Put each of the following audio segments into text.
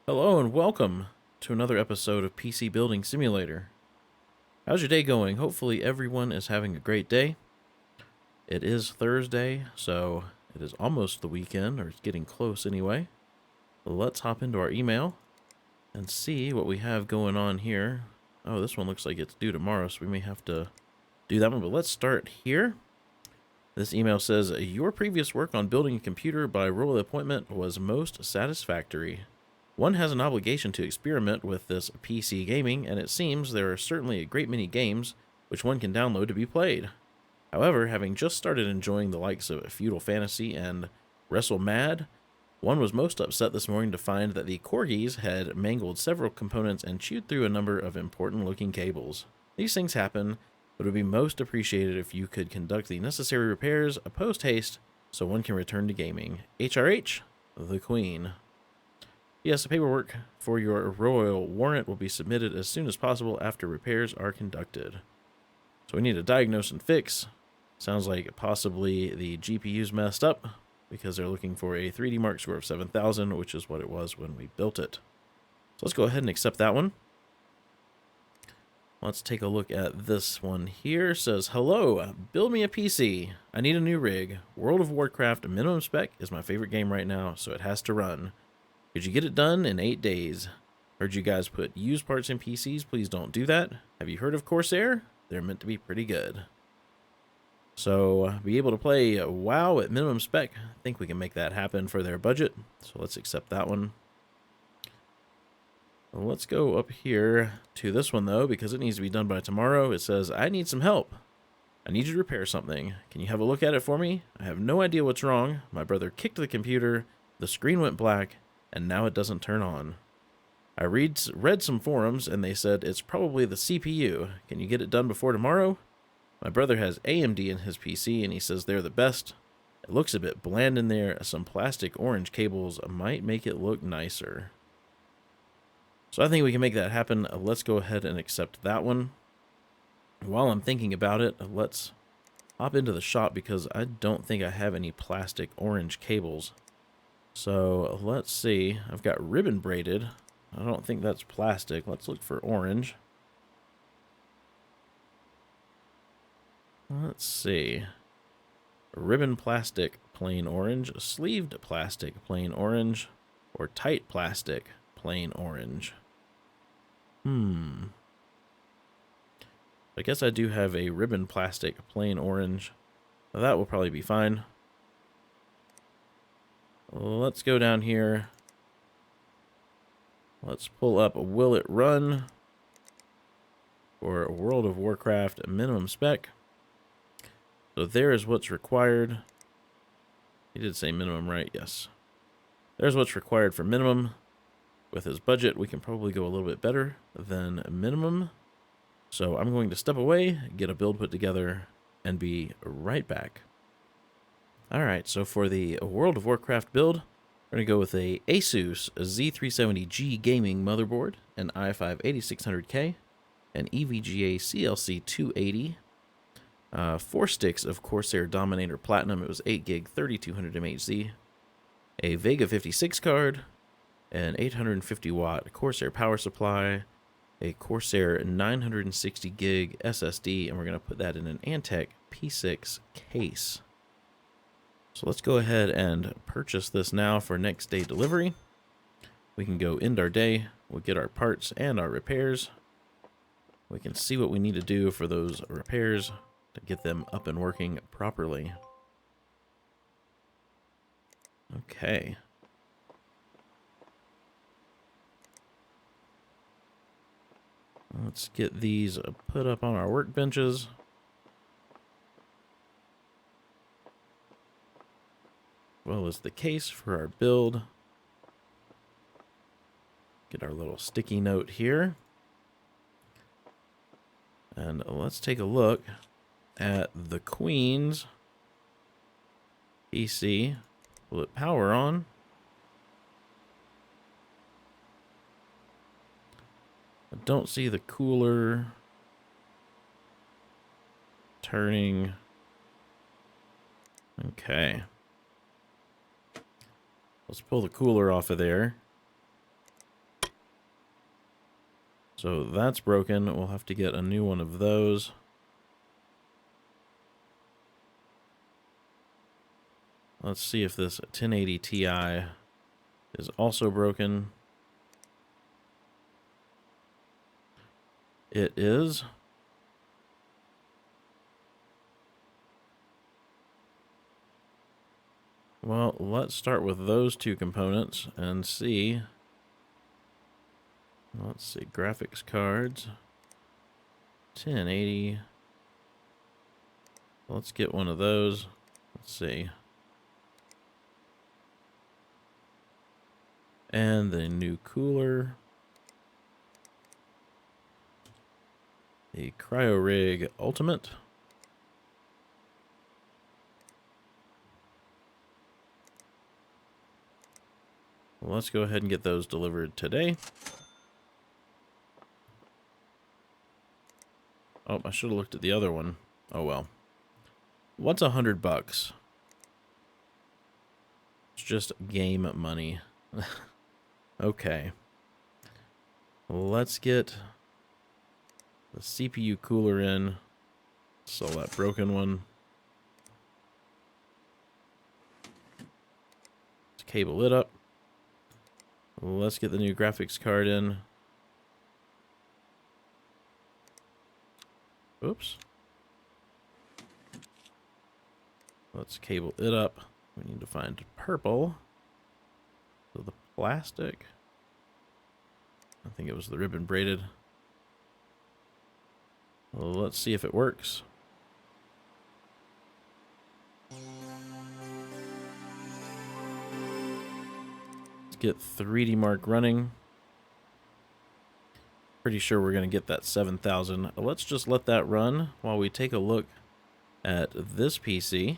Hello and welcome to another episode of PC Building Simulator. How's your day going? Hopefully everyone is having a great day. It is Thursday, so it is almost the weekend, or it's getting close anyway. Let's hop into our email and see what we have going on here. Oh, this one looks like it's due tomorrow, so we may have to do that one, but let's start here. This email says, your previous work on building a computer by royal appointment was most satisfactory. One has an obligation to experiment with this PC gaming, and it seems there are certainly a great many games which one can download to be played. However, having just started enjoying the likes of Feudal Fantasy and Wrestle Mad, one was most upset this morning to find that the corgis had mangled several components and chewed through a number of important-looking cables. These things happen, but it would be most appreciated if you could conduct the necessary repairs post-haste so one can return to gaming. HRH, the Queen. Yes, the paperwork for your royal warrant will be submitted as soon as possible after repairs are conducted. So we need to diagnose and fix. Sounds like possibly the GPU's messed up because they're looking for a 3D Mark score of 7,000, which is what it was when we built it. So let's go ahead and accept that one. Let's take a look at this one here. It says, hello, build me a PC. I need a new rig. World of Warcraft minimum spec is my favorite game right now, so it has to run. Could you get it done in 8 days? Heard you guys put used parts in PCs. Please don't do that. Have you heard of Corsair? They're meant to be pretty good. So, be able to play WoW at minimum spec. I think we can make that happen for their budget. So let's accept that one. Let's go up here to this one, though, because it needs to be done by tomorrow. It says, I need some help. I need you to repair something. Can you have a look at it for me? I have no idea what's wrong. My brother kicked the computer. The screen went black. And now it doesn't turn on. I read some forums, and they said it's probably the CPU. Can you get it done before tomorrow? My brother has AMD in his PC, and he says they're the best. It looks a bit bland in there. Some plastic orange cables might make it look nicer. So I think we can make that happen. Let's go ahead and accept that one. While I'm thinking about it, let's hop into the shop because I don't think I have any plastic orange cables. So let's see. I've got ribbon braided. I don't think that's plastic. Let's look for orange. Let's see. Ribbon plastic, plain orange. Sleeved plastic, plain orange. Or tight plastic, plain orange. I guess I do have a ribbon plastic, plain orange. That will probably be fine. Let's go down here. Let's pull up Will It Run for World of Warcraft minimum spec. So there is what's required. He did say minimum, right? Yes. There's what's required for minimum. With his budget, we can probably go a little bit better than minimum. So I'm going to step away, get a build put together, and be right back. Alright, so for the World of Warcraft build, we're going to go with a Asus Z370G gaming motherboard, an i5-8600K, an EVGA CLC 280, 4 sticks of Corsair Dominator Platinum, it was 8 gig 3200 MHz, a Vega 56 card, an 850 watt Corsair power supply, a Corsair 960 gig SSD, and we're going to put that in an Antec P6 case. So let's go ahead and purchase this now for next day delivery. We can go end our day. We'll get our parts and our repairs. We can see what we need to do for those repairs to get them up and working properly. Okay. Let's get these put up on our workbenches. Well as the case for our build. Get our little sticky note here. And let's take a look at the Queen's PC. Will it power on? I don't see the cooler turning. Okay. Let's pull the cooler off of there. So that's broken. We'll have to get a new one of those. Let's see if this 1080 Ti is also broken. It is. Well, let's start with those two components and see. Let's see, graphics cards. 1080. Let's get one of those. Let's see. And the new cooler. The Cryo Rig Ultimate. Well, let's go ahead and get those delivered today. Oh, I should have looked at the other one. Oh well. What's $100? It's just game money. Okay. Let's get the CPU cooler in. Sell that broken one. Let's cable it up. Let's get the new graphics card in. Oops. Let's cable it up. We need to find purple. So the plastic. I think it was the ribbon braided. Well, let's see if it works. Let's get 3D Mark running. Pretty sure we're going to get that 7,000. Let's just let that run while we take a look at this PC.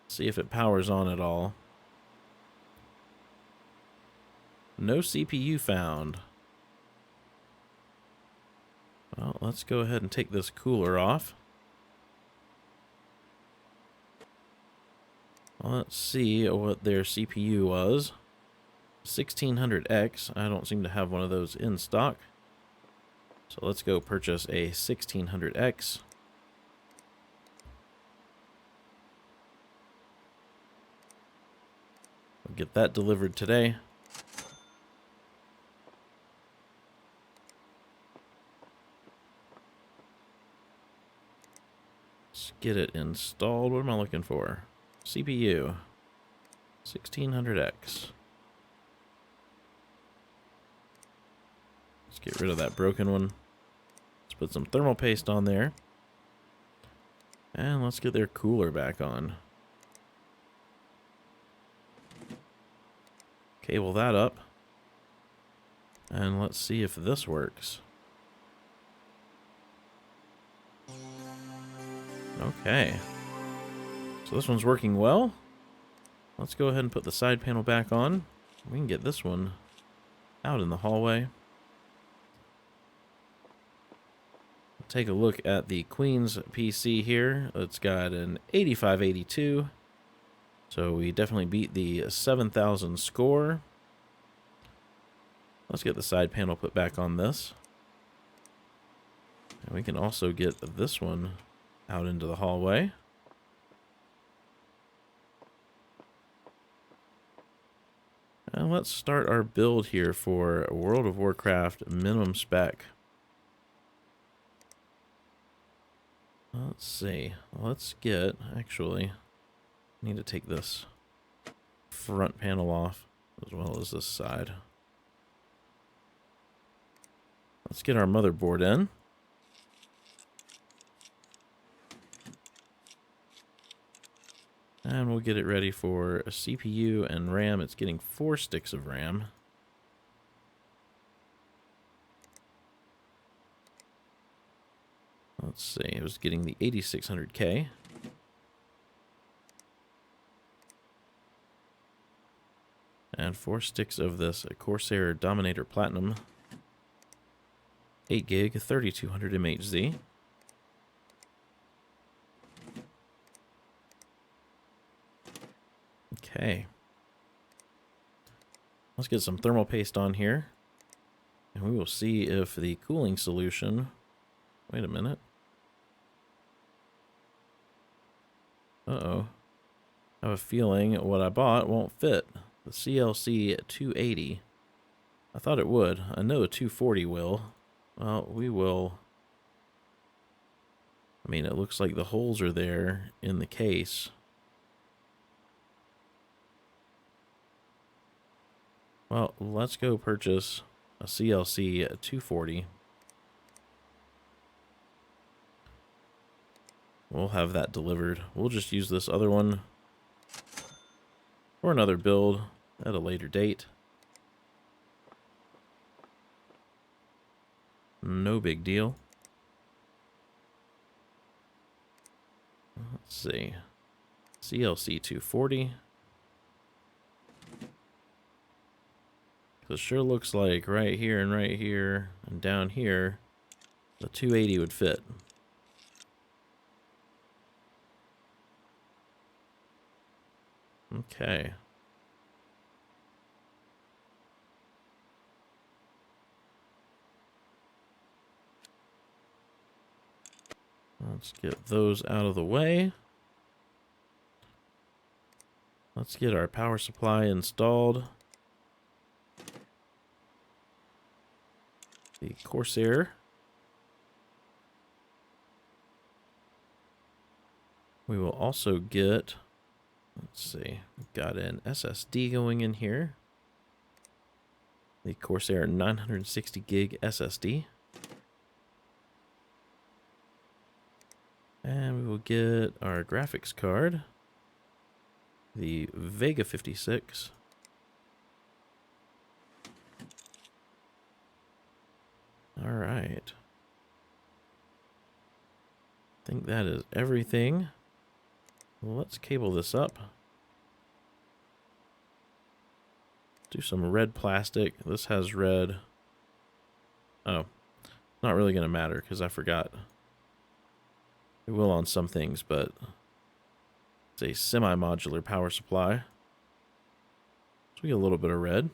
See if it powers on at all. No CPU found. Well, let's go ahead and take this cooler off. Well, let's see what their CPU was. 1600X. I don't seem to have one of those in stock. So let's go purchase a 1600X. We'll get that delivered today. Let's get it installed. What am I looking for? CPU. 1600X. Let's get rid of that broken one. Let's put some thermal paste on there. And let's get their cooler back on. Cable that up. And let's see if this works. Okay. So this one's working well. Let's go ahead and put the side panel back on. We can get this one out in the hallway. Take a look at the Queen's PC here. It's got an 8582. So we definitely beat the 7,000 score. Let's get the side panel put back on this. And we can also get this one out into the hallway. And let's start our build here for World of Warcraft minimum spec. Let's see. Let's get, actually, I need to take this front panel off as well as this side. Let's get our motherboard in. And we'll get it ready for a CPU and RAM. It's getting 4 sticks of RAM. Let's see, it was getting the 8600K. And 4 sticks of this Corsair Dominator Platinum. 8 gig, 3200 MHz. Okay. Let's get some thermal paste on here. And we will see if the cooling solution... Wait a minute. Uh-oh. I have a feeling what I bought won't fit. The CLC 280. I thought it would. I know the 240 will. Well, we will... I mean, it looks like the holes are there in the case. Well, let's go purchase a CLC 240. We'll have that delivered. We'll just use this other one for another build at a later date. No big deal. Let's see. CLC 240. So it sure looks like right here and down here, the 280 would fit. Okay. Let's get those out of the way. Let's get our power supply installed. The Corsair. We will also get, let's see, we've got an SSD going in here. The Corsair 960 gig SSD. And we will get our graphics card. The Vega 56. All right. I think that is everything. Well, let's cable this up. Do some red plastic. This has red. Oh, not really going to matter because I forgot. It will on some things, but it's a semi-modular power supply. So we get a little bit of red.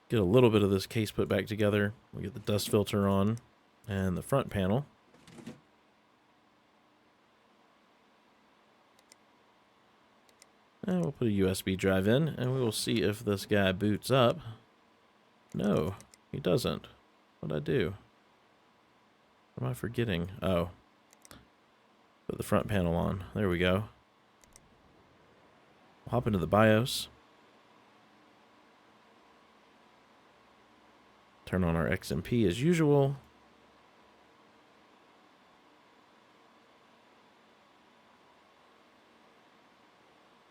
Get a little bit of this case put back together. We get the dust filter on and the front panel. And we'll put a USB drive in, and we will see if this guy boots up. No, he doesn't. What'd I do? What am I forgetting? Oh. Put the front panel on. There we go. We'll hop into the BIOS. Turn on our XMP as usual.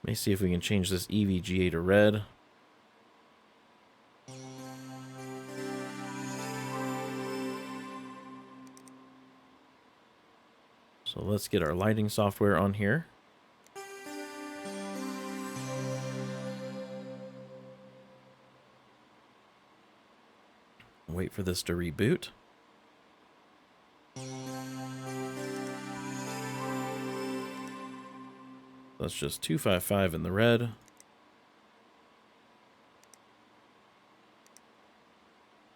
Let me see if we can change this EVGA to red. So let's get our lighting software on here. Wait for this to reboot. That's just 255 in the red.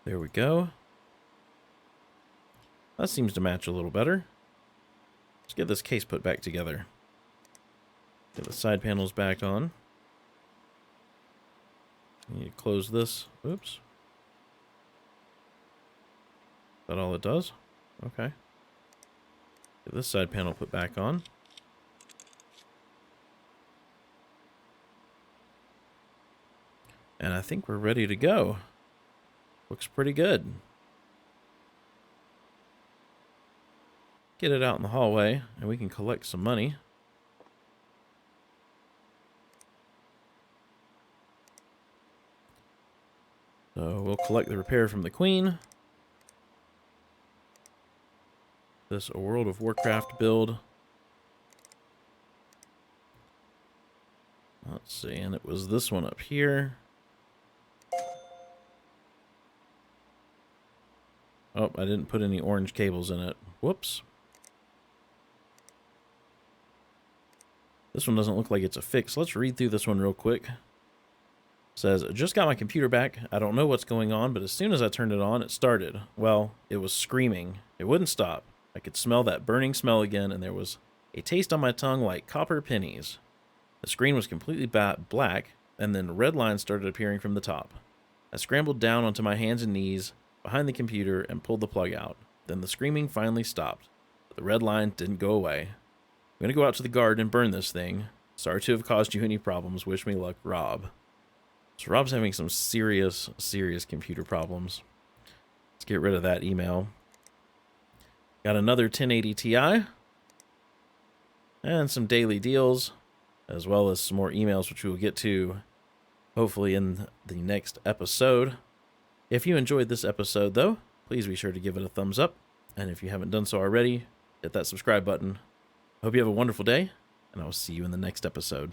There we go. That seems to match a little better. Let's get this case put back together. Get the side panels back on. Need to close this. Oops. Is that all it does? Okay. Get this side panel put back on. And I think we're ready to go. Looks pretty good. Get it out in the hallway, and we can collect some money. So we'll collect the repair from the Queen. This a World of Warcraft build. Let's see, and it was this one up here. Oh, I didn't put any orange cables in it. Whoops. This one doesn't look like it's a fix. Let's read through this one real quick. It says, just got my computer back. I don't know what's going on, but as soon as I turned it on, it started. Well, it was screaming. It wouldn't stop. I could smell that burning smell again, and there was a taste on my tongue like copper pennies. The screen was completely black, and then red lines started appearing from the top. I scrambled down onto my hands and knees behind the computer and pulled the plug out. Then the screaming finally stopped. But the red line didn't go away. I'm going to go out to the garden and burn this thing. Sorry to have caused you any problems. Wish me luck, Rob. So Rob's having some serious computer problems. Let's get rid of that email. Got another 1080 Ti. And some daily deals, as well as some more emails, which we will get to hopefully in the next episode. If you enjoyed this episode, though, please be sure to give it a thumbs up. And if you haven't done so already, hit that subscribe button. I hope you have a wonderful day, and I will see you in the next episode.